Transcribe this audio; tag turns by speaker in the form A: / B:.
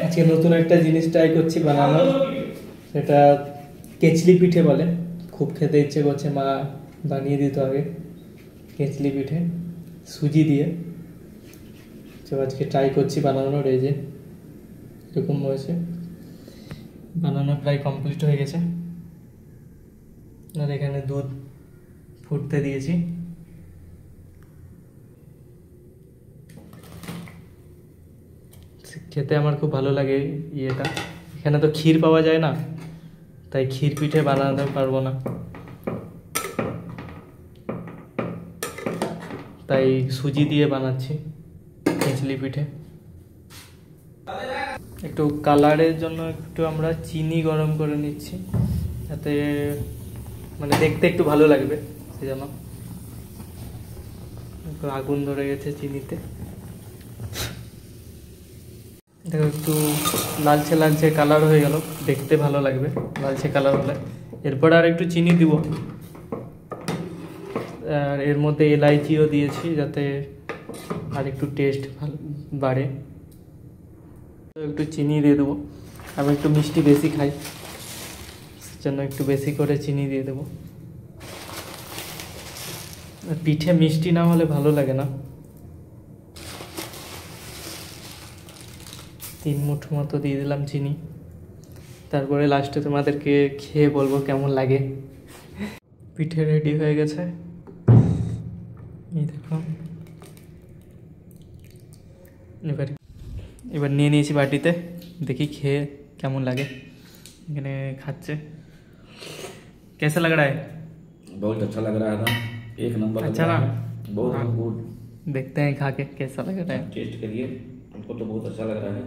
A: আজকে নতুন একটা জিনিস ট্রাই করছি বানানো, সেটা কেচলি পিঠে বলে। খুব খেতে ইচ্ছে করছে, মা বানিয়ে দিত আগে কেচলি পিঠে সুজি দিয়ে। তো আজকে ট্রাই করছি বানানোর। এই যে এরকম হয়েছে, বানানো প্রায় কমপ্লিট হয়ে গেছে। আর এখানে দুধ ফুটতে দিয়েছি। খেতে আমার খুব ভালো লাগে ইয়েটা। এখানে তো ক্ষীর পাওয়া যায় না, তাই ক্ষীর পিঠে বানাতে পারবো না, তাই সুজি দিয়ে বানাচ্ছি কেচলি পিঠে। একটু কালারের জন্য একটু আমরা চিনি গরম করে নিচ্ছি, যাতে মানে দেখতে একটু ভালো লাগবে সেজন্য। আগুন ধরে গেছে চিনিতে, দেখো একটু লালচে লালচে কালার হয়ে গেল, দেখতে ভালো লাগবে লালচে কালার হলে। এরপর আর একটু চিনি দিব, আর এর মধ্যে এলাইচিও দিয়েছি যাতে আর একটু টেস্ট বাড়ে। একটু চিনি দিয়ে দেবো, আমি একটু মিষ্টি বেশি খাই, সেজন্য একটু বেশি করে চিনি দিয়ে দেবো। পিঠে মিষ্টি না হলে ভালো লাগে না। 3 মুঠো মতো দিয়ে দিলাম চিনি। তারপরে লাস্টে তোমাদেরকে খেয়ে বলবো কেমন লাগে। পিঠে রেডি হয়ে গেছে, এই দেখো। এবার নিয়ে নিয়েছি বাটিতে, দেখি খেয়ে কেমন লাগে। এখানে খাচ্ছে। कैसा लग रहा है?
B: बहुत अच्छा लग रहा था, एक नंबर।
A: अच्छा ना?
B: बहुत गुड।
A: देखते हैं खा के कैसा लग रहा है।
B: टेस्ट करिए, हमको तो बहुत अच्छा लग रहा है।